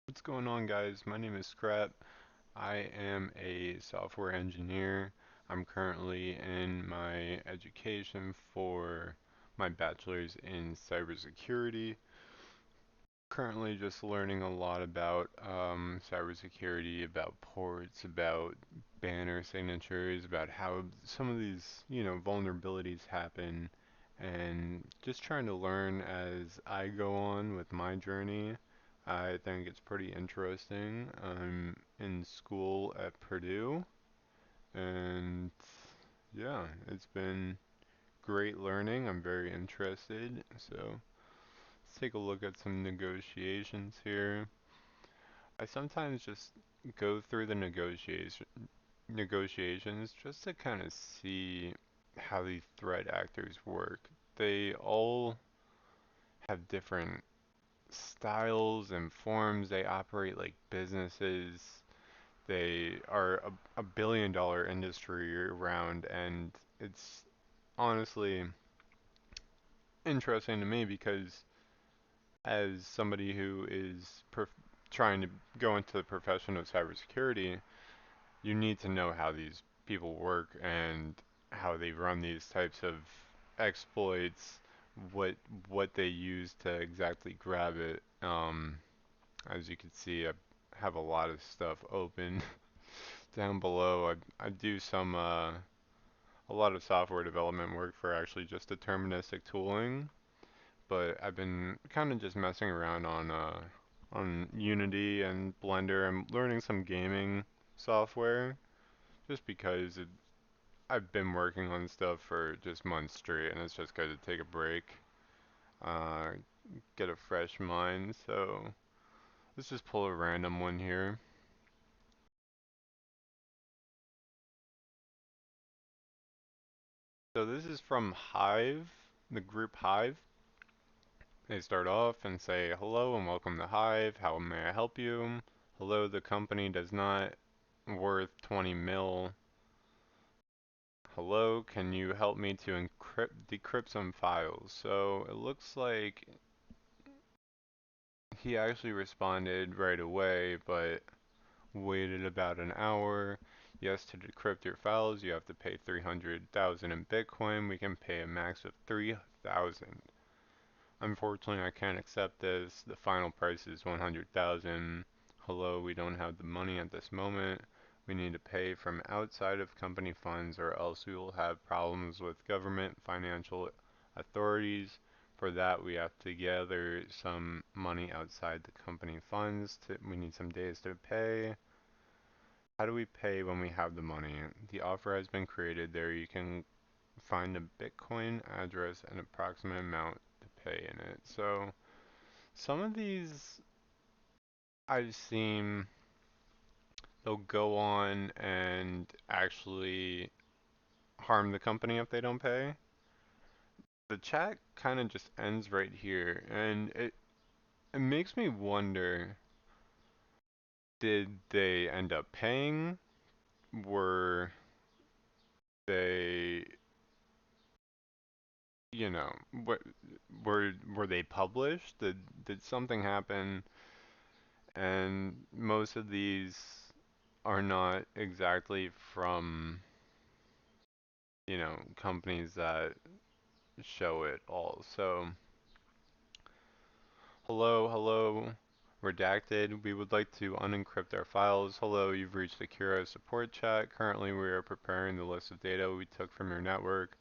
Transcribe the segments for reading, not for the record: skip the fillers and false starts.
What's going on, guys? My name is Scrap. I am a software engineer. I'm currently in my education for my bachelor's in cybersecurity. Currently, just learning a lot about cybersecurity, about ports, about banner signatures, about how some of these, vulnerabilities happen, and just trying to learn as I go on with my journey. I think it's pretty interesting. I'm in school at Purdue, and yeah, it's been great learning. I'm very interested. So let's take a look at some negotiations here. I sometimes just go through the negotiations just to kind of see how these threat actors work. They all have different styles and forms. They operate like businesses. They are a billion dollar industry around, and it's honestly interesting to me because as somebody who is trying to go into the profession of cybersecurity, you need to know how these people work and how they run these types of exploits, what what they use to exactly grab it. As you can see, I have a lot of stuff open down below. I do some a lot of software development work for actually just deterministic tooling, but I've been kind of just messing around on Unity and Blender. I'm learning some gaming software just because I've been working on stuff for just months straight, and it's just good to take a break, uh, get a fresh mind. So let's just pull a random one here. So this is from Hive, the group Hive. They start off and say, "Hello and welcome to Hive. How may I help you? Hello, the company does not worth 20 mil. Hello, can you help me to decrypt some files?" So it looks like he actually responded right away, but waited about an hour. Yes, to decrypt your files, you have to pay 300,000 in Bitcoin. We can pay a max of 3,000. Unfortunately, I can't accept this. The final price is 100,000. Hello, we don't have the money at this moment. We need to pay from outside of company funds or else we will have problems with government financial authorities. For that, we have to gather some money outside the company funds. We need some days to pay. How do we pay when we have the money? The offer has been created. There you can find a Bitcoin address and approximate amount to pay in it. So some of these I've seen they'll go on and actually harm the company if they don't pay. The chat kind of just ends right here, and it makes me wonder, did they end up paying? Were they, what were they published? Did something happen? And most of these are not exactly from, companies that show it all. So, hello, hello, redacted. We would like to unencrypt our files. Hello, you've reached Akira support chat. Currently, we are preparing the list of data we took from your network.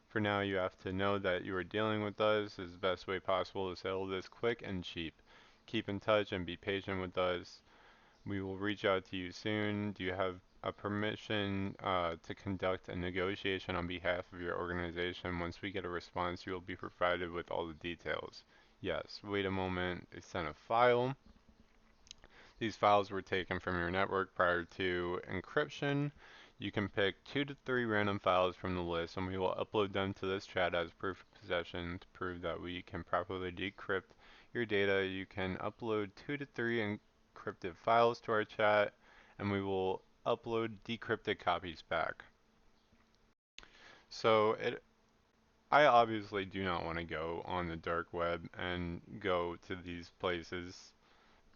For now, you have to know that you are dealing with us. This is the best way possible to settle this quick and cheap. Keep in touch and be patient with us. We will reach out to you soon. Do you have a permission to conduct a negotiation on behalf of your organization? Once we get a response, you will be provided with all the details. Yes. Wait a moment. They sent a file. These files were taken from your network prior to encryption. You can pick 2 to 3 random files from the list, and we will upload them to this chat as proof of possession to prove that we can properly decrypt your data. You can upload 2 to 3 encrypted files to our chat, and we will upload decrypted copies back. So I obviously do not want to go on the dark web and go to these places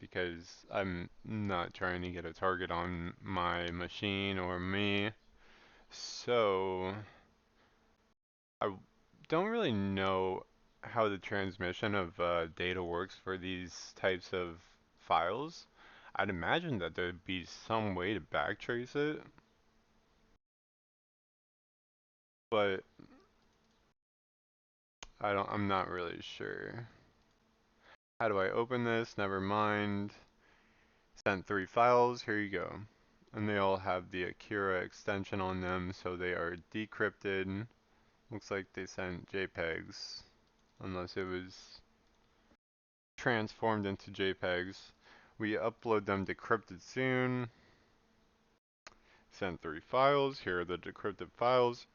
because I'm not trying to get a target on my machine or me. So I don't really know how the transmission of data works for these types of files. I'd imagine that there'd be some way to backtrace it, but I'm not really sure. How do I open this? Never mind. Sent 3 files, here you go. And they all have the Akira extension on them, so they are decrypted. Looks like they sent JPEGs, unless it was transformed into JPEGs. We upload them decrypted soon. Sent 3 files, here are the decrypted files.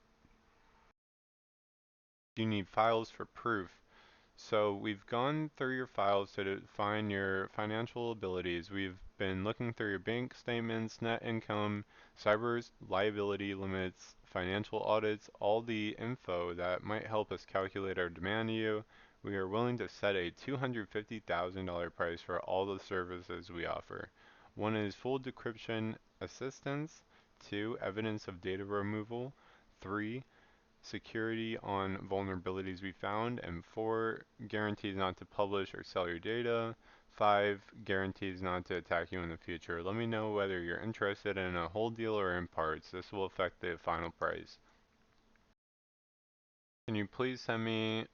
You need files for proof. So we've gone through your files to define your financial abilities. We've been looking through your bank statements, net income, cyber liability limits, financial audits, all the info that might help us calculate our demand to you. We are willing to set a $250,000 price for all the services we offer. One is full decryption assistance, 2, evidence of data removal, 3, security on vulnerabilities we found, and 4, guarantees not to publish or sell your data, 5, guarantees not to attack you in the future. Let me know whether you're interested in a whole deal or in parts. This will affect the final price. Can you please send me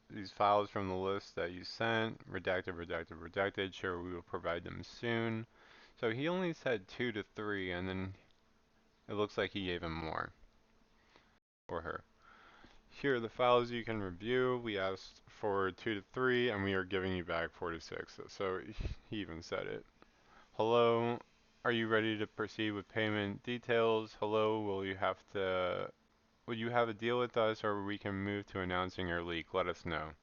these files from the list that you sent? Redacted, redacted, redacted. Sure, we will provide them soon. So he only said 2 to 3, and then it looks like he gave him more, or her. Here are the files you can review. We asked for 2 to 3, and we are giving you back 4 to 6. So he even said it. Hello, are you ready to proceed with payment details? Hello, will you have a deal with us, or we can move to announcing your leak? Let us know.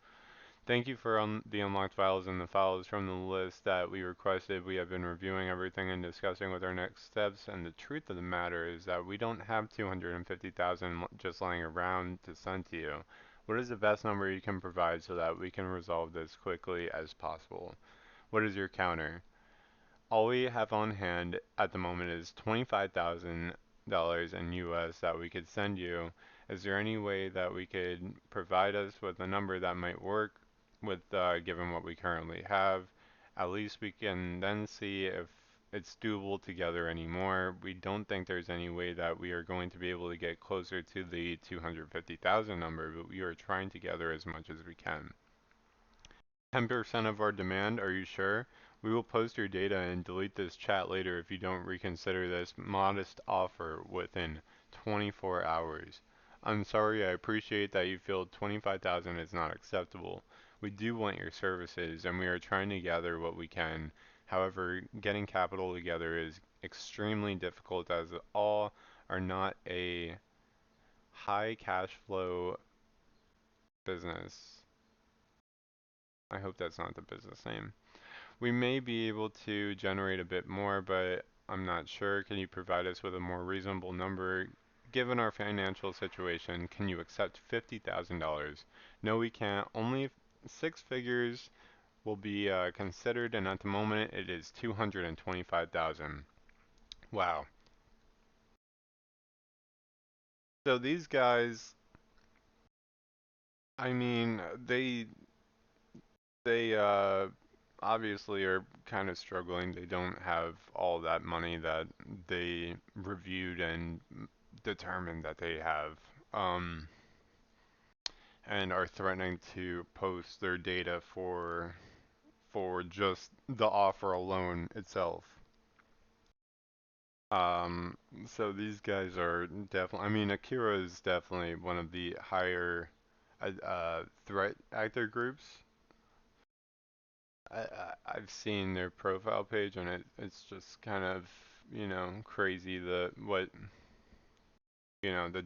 Thank you for the unlocked files and the files from the list that we requested. We have been reviewing everything and discussing with our next steps, and the truth of the matter is that we don't have 250,000 just lying around to send to you. What is the best number you can provide so that we can resolve this quickly as possible? What is your counter? All we have on hand at the moment is $25,000 in US that we could send you. Is there any way that we could provide us with a number that might work with given what we currently have? At least we can then see if it's doable together anymore. We don't think there's any way that we are going to be able to get closer to the 250,000 number, but we are trying to gather as much as we can. 10% of our demand, are you sure? We will post your data and delete this chat later if you don't reconsider this modest offer within 24 hours. I'm sorry, I appreciate that you feel 25,000 is not acceptable. We do want your services and we are trying to gather what we can. However, getting capital together is extremely difficult as all are not a high cash flow business. I hope that's not the business name. We may be able to generate a bit more, but I'm not sure. Can you provide us with a more reasonable number? Given our financial situation, can you accept $50,000? No, we can't. Only 6 figures will be considered, and at the moment it is 225,000. Wow. So these guys, I mean, they obviously are kind of struggling. They don't have all that money that they reviewed and determined that they have, and are threatening to post their data for just the offer alone itself. Um, so these guys are definitely, I mean, Akira is definitely one of the higher threat actor groups. I've seen their profile page and it's just kind of, crazy the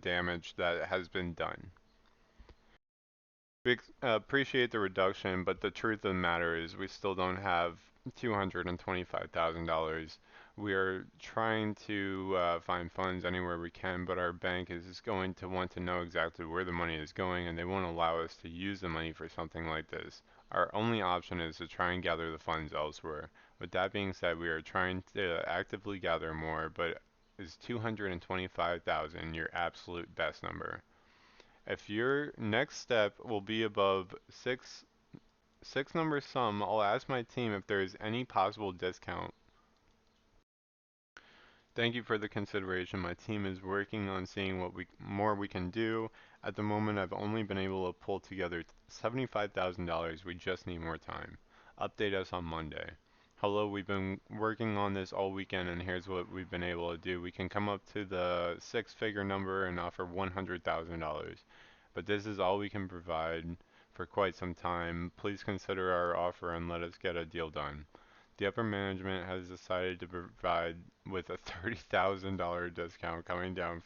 damage that has been done. We appreciate the reduction, but the truth of the matter is we still don't have $225,000. We are trying to find funds anywhere we can, but our bank is going to want to know exactly where the money is going, and they won't allow us to use the money for something like this. Our only option is to try and gather the funds elsewhere. With that being said, we are trying to actively gather more, but is 225,000 your absolute best number? If your next step will be above six number sum, I'll ask my team if there is any possible discount. Thank you for the consideration. My team is working on seeing what more we can do. At the moment, I've only been able to pull together $75,000. We just need more time. Update us on Monday. Hello, we've been working on this all weekend, and here's what we've been able to do. We can come up to the six-figure number and offer $100,000. But this is all we can provide for quite some time. Please consider our offer and let us get a deal done. The upper management has decided to provide with a $30,000 discount coming down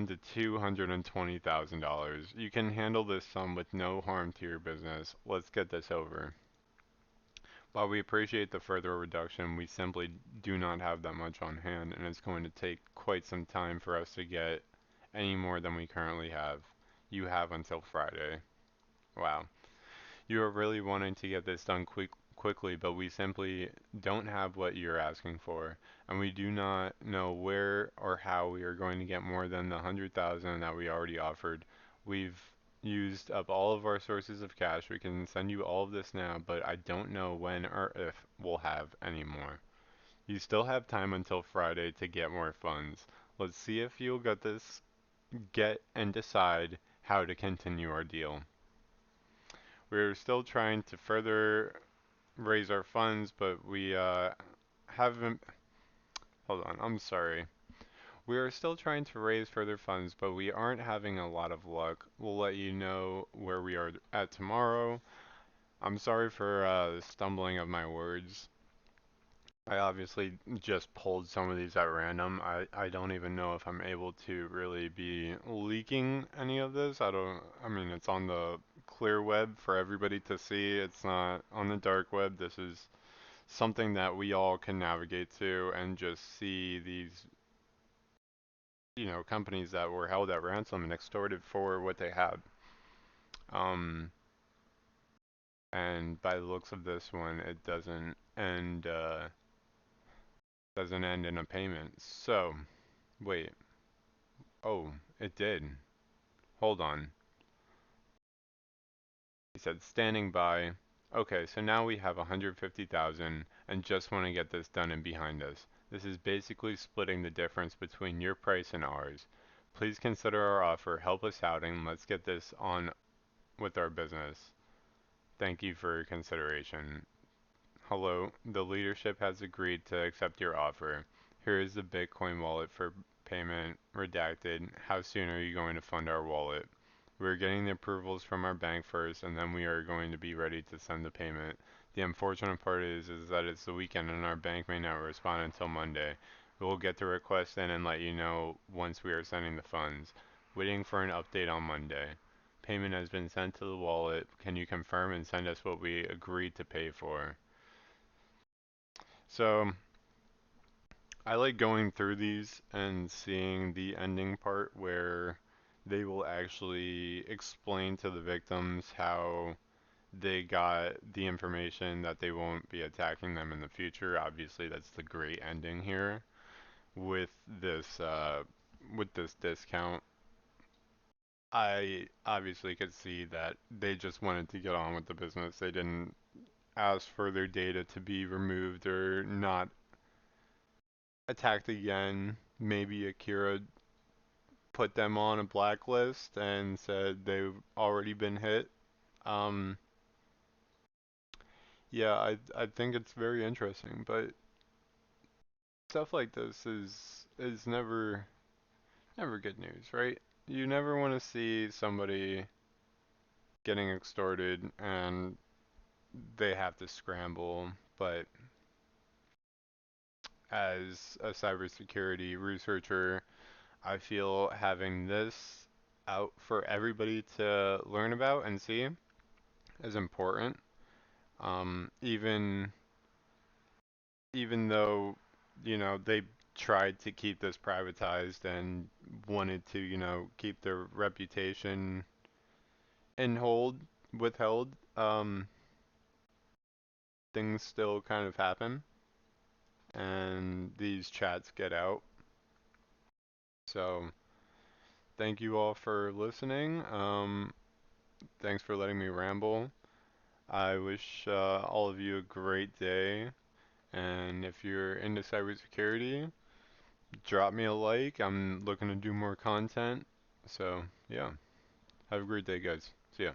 to $220,000. You can handle this sum with no harm to your business. Let's get this over. While we appreciate the further reduction, we simply do not have that much on hand, and it's going to take quite some time for us to get any more than we currently have. You have until Friday. Wow. You are really wanting to get this done quickly, but we simply don't have what you're asking for, and we do not know where or how we are going to get more than the 100,000 that we already offered. We've used up all of our sources of cash. We can send you all of this now, but I don't know when or if we'll have any more. You still have time until Friday to get more funds. Let's see if you'll get and decide how to continue our deal. We're still trying to further raise our funds, but we haven't. Hold on, I'm sorry. We are still trying to raise further funds, but we aren't having a lot of luck. We'll let you know where we are at tomorrow. I'm sorry for the stumbling of my words. I obviously just pulled some of these at random. I don't even know if I'm able to really be leaking any of this. I mean, it's on the clear web for everybody to see. It's not on the dark web. This is something that we all can navigate to and just see these, companies that were held at ransom and extorted for what they had. Um, and by the looks of this one, it doesn't end in a payment. So, wait. Oh, it did. Hold on. He said standing by. Okay, so now we have 150,000 and just want to get this done and behind us. This is basically splitting the difference between your price and ours. Please consider our offer, help us out, and let's get this on with our business. Thank you for your consideration. Hello, the leadership has agreed to accept your offer. Here is the Bitcoin wallet for payment. Redacted. How soon are you going to fund our wallet? We're getting the approvals from our bank first, and then we are going to be ready to send the payment. The unfortunate part is that it's the weekend and our bank may not respond until Monday. We will get the request in and let you know once we are sending the funds. Waiting for an update on Monday. Payment has been sent to the wallet. Can you confirm and send us what we agreed to pay for? So, I like going through these and seeing the ending part where they will actually explain to the victims how they got the information that they won't be attacking them in the future. Obviously, that's the great ending here with this discount. I obviously could see that they just wanted to get on with the business. They didn't ask for their data to be removed or not attacked again. Maybe Akira put them on a blacklist and said they've already been hit. Um, yeah, I think it's very interesting, but stuff like this is never good news, right? You never want to see somebody getting extorted and they have to scramble, but as a cybersecurity researcher, I feel having this out for everybody to learn about and see is important. Even though, they tried to keep this privatized and wanted to, keep their reputation in hold, withheld, things still kind of happen and these chats get out. So thank you all for listening. Thanks for letting me ramble. I wish all of you a great day. And if you're into cybersecurity, drop me a like. I'm looking to do more content. So, yeah. Have a great day, guys. See ya.